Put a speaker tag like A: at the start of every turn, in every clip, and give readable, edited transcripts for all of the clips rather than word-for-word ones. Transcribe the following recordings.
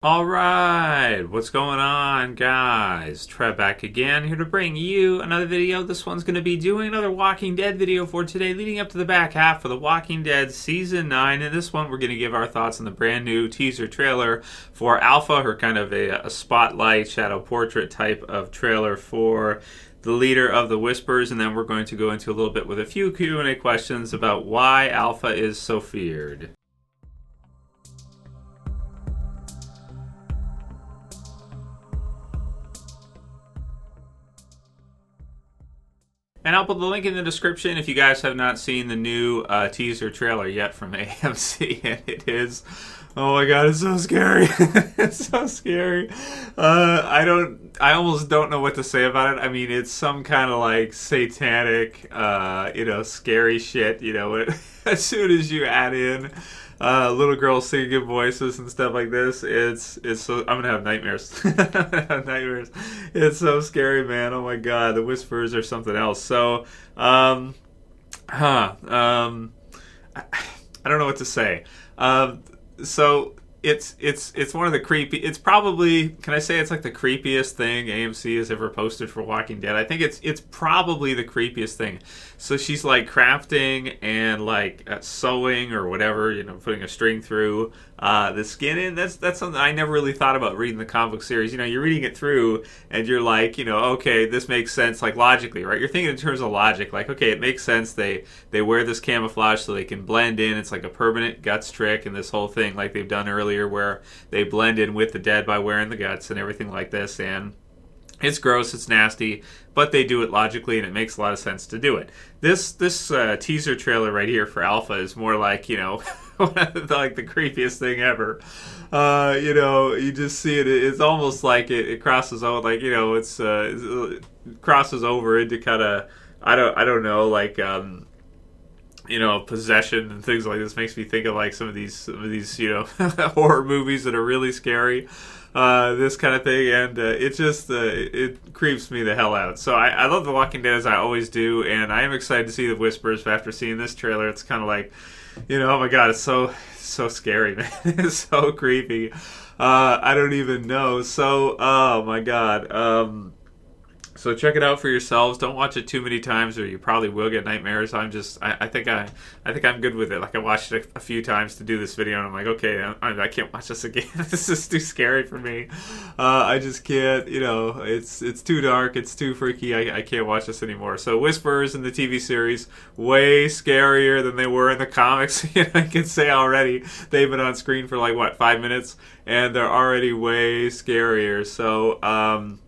A: All right, what's going on, guys? Trev back again, here to bring you another video. This one's going to be doing another Walking Dead video for today, leading up to the back half of the Walking Dead Season 9. In this one, we're going to give our thoughts on the brand new teaser trailer for Alpha, her kind of a spotlight, shadow portrait type of trailer for the leader of the Whispers, and then we're going to go into a little bit with a few Q&A questions about why Alpha is so feared. And I'll put the link in the description if you guys have not seen the new teaser trailer yet from AMC. And it is, oh my god, it's so scary. It's so scary. I almost don't know what to say about it. I mean, it's some kind of like satanic, scary shit. As soon as you add in little girls singing in voices and stuff like this, it's so, I'm gonna have nightmares. I'm gonna have nightmares. It's so scary, man. Oh my god, the Whispers are something else. So, I don't know what to say. So it's one of the creepy. It's probably, can I say it's like the creepiest thing AMC has ever posted for Walking Dead? I think it's probably the creepiest thing. So she's like crafting and like sewing or whatever, putting a string through the skin in. That's something I never really thought about reading the comic book series. You're reading it through and you're like, okay, this makes sense, like logically, right? You're thinking in terms of logic, like, okay, it makes sense. They wear this camouflage so they can blend in. It's like a permanent guts trick, and this whole thing like they've done earlier where they blend in with the dead by wearing the guts and everything like this. And it's gross, it's nasty, but they do it logically, and it makes a lot of sense to do it. This teaser trailer right here for Alpha is more like, like the creepiest thing ever. You just see it. It's almost like it crosses over, like it crosses over into kind of I don't know, like possession and things like this. Makes me think of like some of these horror movies that are really scary. This kind of thing, and it just it creeps me the hell out. So I love The Walking Dead, as I always do, and I am excited to see the Whispers. But after seeing this trailer, it's kind of like, oh my god, it's so scary, man. It's so creepy. I don't even know. So oh my god. So check it out for yourselves. Don't watch it too many times, or you probably will get nightmares. I think I'm good with it. Like, I watched it a few times to do this video, and I'm like, okay, I can't watch this again. This is too scary for me. I just can't. It's too dark. It's too freaky. I can't watch this anymore. So Whispers in the TV series, way scarier than they were in the comics. I can say already they've been on screen for like 5 minutes, and they're already way scarier. So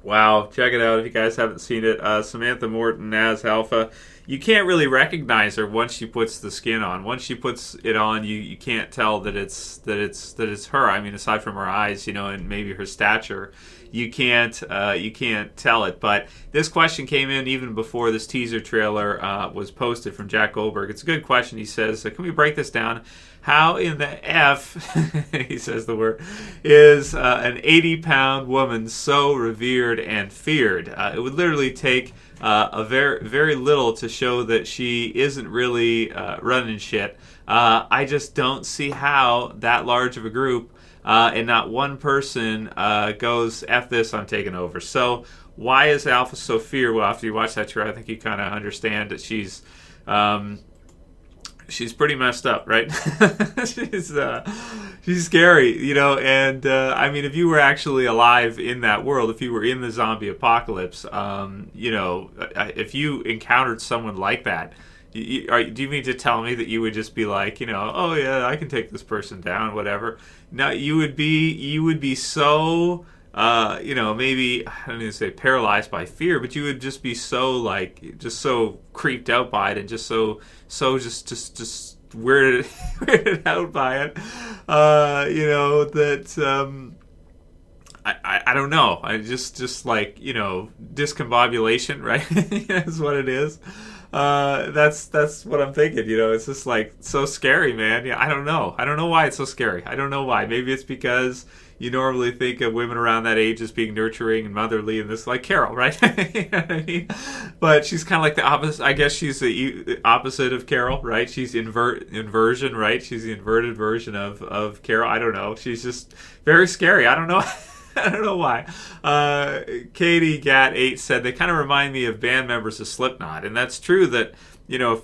A: wow, check it out if you guys haven't seen it. Samantha Morton as Alpha. You can't really recognize her once she puts the skin on. Once she puts it on, you can't tell that it's her. I mean, aside from her eyes, and maybe her stature, you can't tell it. But this question came in even before this teaser trailer was posted from Jack Goldberg. It's a good question. He says, "Can we break this down? How in the F," he says the word, "is an 80-pound woman so revered and feared?" It would literally take a very little to show that she isn't really running shit. I just don't see how that large of a group and not one person goes, "F this, I'm taking over." So why is Alpha so feared? Well, after you watch that trailer, I think you kind of understand that she's pretty messed up, right? She's scary, and I mean, if you were actually alive in that world, if you were in the zombie apocalypse, if you encountered someone like that, do you mean to tell me that you would just be like, oh yeah, I can take this person down, whatever? No, you would be so maybe, I don't even say paralyzed by fear, but you would just be so just so creeped out by it, and just so just weirded out by it, that I don't know. I just like, discombobulation, right? Is what it is. That's what I'm thinking. It's just like so scary, man. Yeah, I don't know why it's so scary. I don't know why. Maybe it's because you normally think of women around that age as being nurturing and motherly, and this, like Carol, right? You know what I mean? But she's kind of like the opposite. I guess she's the opposite of Carol, right? She's inversion, right? She's the inverted version of Carol. I don't know. She's just very scary. I don't know. I don't know why. Kattegat H said they kind of remind me of band members of Slipknot, and that's true. That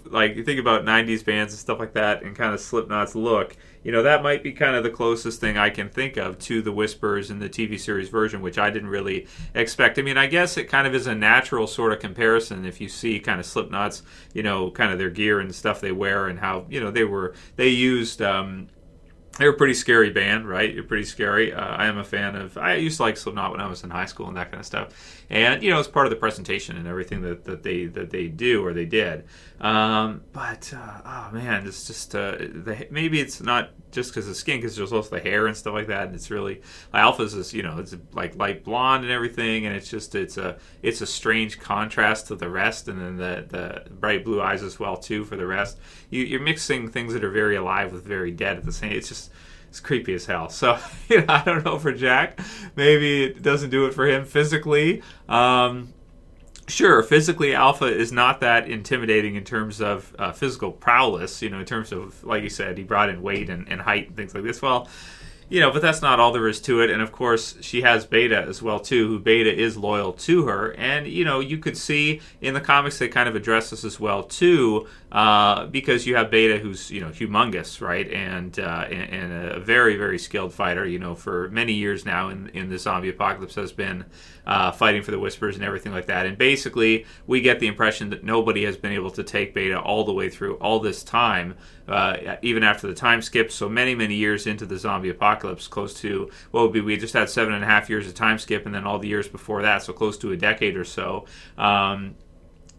A: like you think about '90s bands and stuff like that, and kind of Slipknot's look. That might be kind of the closest thing I can think of to the Whispers in the TV series version, which I didn't really expect. I mean, I guess it kind of is a natural sort of comparison if you see kind of Slipknot's, kind of their gear and stuff they wear and how, they used. They're a pretty scary band, right? You're pretty scary. I am a fan of. I used to like Slipknot when I was in high school and that kind of stuff, and it's part of the presentation and everything that they do or they did. But oh man, it's just maybe it's not just because of skin, because there's also the hair and stuff like that, and it's really Alpha's is it's like light blonde and everything, and it's a strange contrast to the rest, and then the bright blue eyes as well too for the rest. You're mixing things that are very alive with very dead at the same. It's creepy as hell. So I don't know for Jack. Maybe it doesn't do it for him physically. Sure, physically Alpha is not that intimidating in terms of physical prowess. In terms of, like you said, he brought in weight and height and things like this. Well, but that's not all there is to it. And of course, she has Beta as well too, who Beta is loyal to her. And you could see in the comics they kind of address this as well too, because you have Beta, who's humongous, right, and a very, very skilled fighter. For many years now in the zombie apocalypse has been fighting for the Whispers and everything like that. And basically, we get the impression that nobody has been able to take Beta all the way through all this time, even after the time skip. So many, many years into the zombie apocalypse, close to we just had 7.5 years of time skip, and then all the years before that, so close to a decade or so.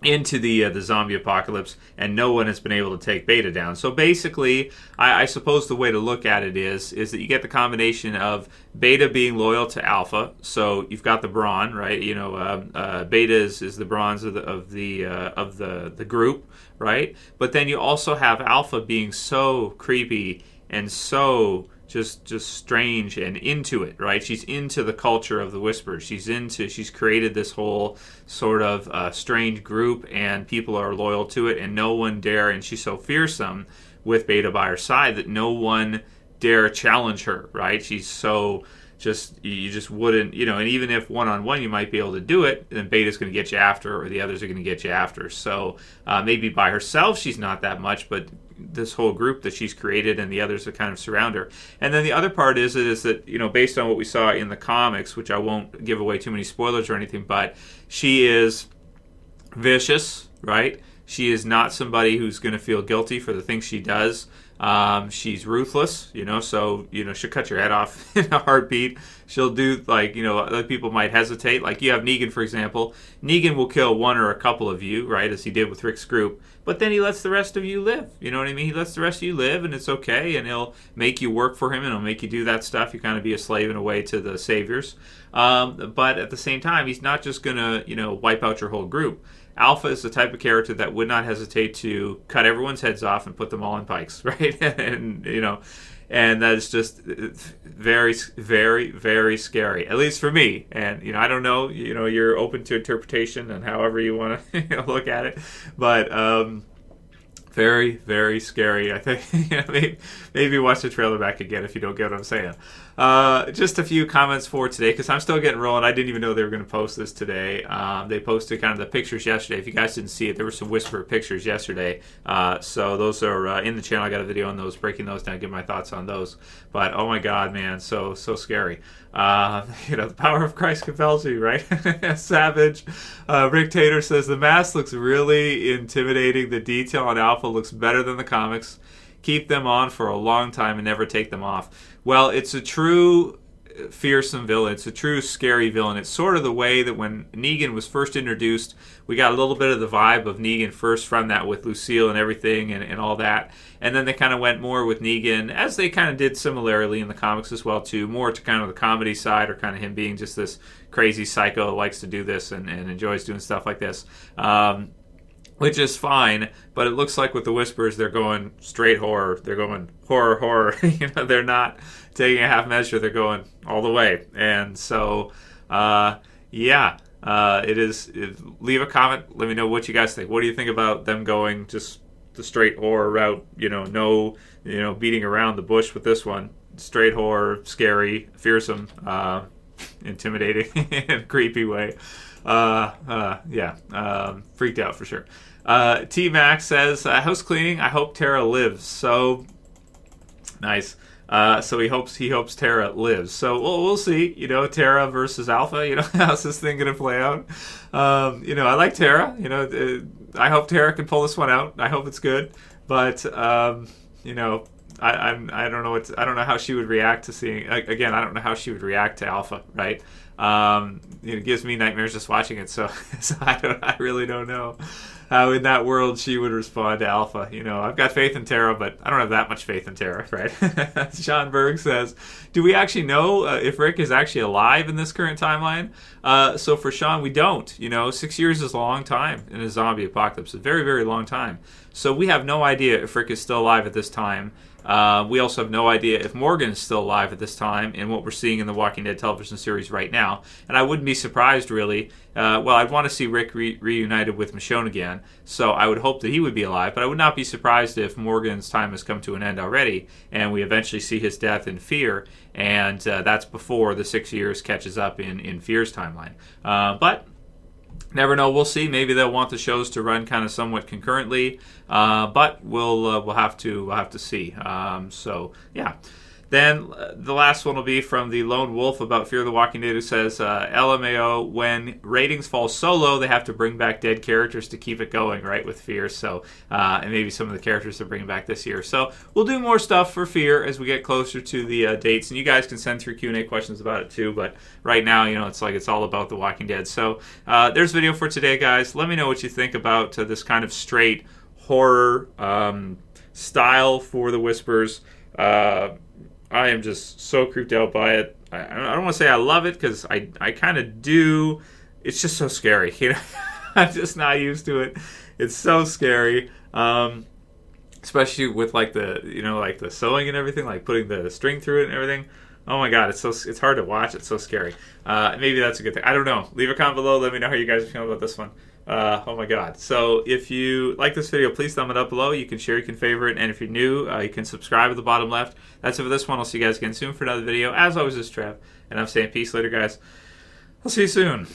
A: Into the zombie apocalypse, and no one has been able to take Beta down. So basically, I suppose the way to look at it is that you get the combination of Beta being loyal to Alpha. So you've got the brawn, right? Beta is the bronze of the group, right? But then you also have Alpha being so creepy and so just strange and into it, right? She's into the culture of the Whispers. She's created this whole sort of strange group, and people are loyal to it, and no one dare, and she's so fearsome with Beta by her side that no one dare challenge her, right? She's so you just wouldn't, and even if one-on-one you might be able to do it, then Beta's going to get you after, or the others are going to get you after. So maybe by herself she's not that much, but this whole group that she's created and the others that kind of surround her. And then the other part is that based on what we saw in the comics, which I won't give away too many spoilers or anything, but she is vicious, right? She is not somebody who's going to feel guilty for the things she does. She's ruthless, so, she'll cut your head off in a heartbeat. She'll do, other people might hesitate. Like, you have Negan, for example. Negan will kill one or a couple of you, right, as he did with Rick's group. But then he lets the rest of you live. You know what I mean? He lets the rest of you live, and it's okay, and he'll make you work for him, and he'll make you do that stuff. You kind of be a slave in a way to the saviors. But at the same time, he's not just going to, wipe out your whole group. Alpha is the type of character that would not hesitate to cut everyone's heads off and put them all in pikes, right? and that is just very, very, very scary, at least for me. And I don't know, you're open to interpretation and however you want to look at it, but very, very scary. I think maybe watch the trailer back again if you don't get what I'm saying. Just a few comments for today, because I'm still getting rolling. I didn't even know they were going to post this today. They posted kind of the pictures yesterday. If you guys didn't see it, there were some Whisper pictures yesterday. So those are in the channel. I got a video on those, breaking those down, give my thoughts on those. But oh my God, man, so scary. The power of Christ compels you, right? Savage Ricktator says the mask looks really intimidating. The detail on Alpha looks better than the comics. Keep them on for a long time and never take them off. Well, it's a true fearsome villain. It's a true scary villain. It's sort of the way that when Negan was first introduced, we got a little bit of the vibe of Negan first from that with Lucille and everything and all that. And then they kind of went more with Negan, as they kind of did similarly in the comics as well too, more to kind of the comedy side, or kind of him being just this crazy psycho that likes to do this and enjoys doing stuff like this. which is fine, but it looks like with the Whispers, they're going straight horror. They're going horror, horror. They're not taking a half measure. They're going all the way. And so, yeah, leave a comment. Let me know what you guys think. What do you think about them going just the straight horror route? No, beating around the bush with this one. Straight horror, scary, fearsome, intimidating, in a creepy way. Freaked out for sure. tmacc says, house cleaning, I hope Tara lives. So nice. So he hopes Tara lives. So we'll see. Tara versus Alpha. How's this thing gonna play out? I like Tara. I hope Tara can pull this one out. I hope it's good. But I don't know I don't know how she would react to seeing, again, I don't know how she would react to Alpha, right? It gives me nightmares just watching it, so I really don't know how in that world she would respond to Alpha. I've got faith in Tara, but I don't have that much faith in Tara, right? Sean Burg says, do we actually know if Rick is actually alive in this current timeline? So for Sean, we don't. 6 years is a long time in a zombie apocalypse, a very, very long time. So we have no idea if Rick is still alive at this time. We also have no idea if Morgan is still alive at this time in what we're seeing in the Walking Dead television series right now. And I wouldn't be surprised, really. I'd want to see Rick reunited with Michonne again, so I would hope that he would be alive. But I would not be surprised if Morgan's time has come to an end already, and we eventually see his death in Fear, and that's before the 6 years catches up in Fear's timeline. But never know. We'll see. Maybe they'll want the shows to run kind of somewhat concurrently, but we'll have to see. So yeah. Then the last one will be from the Lone Wolf about Fear the Walking Dead, who says, LMAO, when ratings fall so low, they have to bring back dead characters to keep it going, right, with Fear. So, and maybe some of the characters they're bringing back this year. So we'll do more stuff for Fear as we get closer to the dates. And you guys can send through Q&A questions about it too. But right now, it's all about The Walking Dead. So there's video for today, guys. Let me know what you think about this kind of straight horror style for the Whispers. I am just so creeped out by it. I don't want to say I love it, because I kind of do. It's just so scary. I'm just not used to it. It's so scary, especially with the sewing and everything, like putting the string through it and everything. Oh my God, it's hard to watch. It's so scary. Maybe that's a good thing. I don't know. Leave a comment below. Let me know how you guys are feeling about this one. Oh my God. So if you like this video, please thumb it up below. You can share, you can favorite, and if you're new, you can subscribe at the bottom left. That's it for this one. I'll see you guys again soon for another video. As always, this is Trev, and I'm saying peace later, guys. I'll see you soon.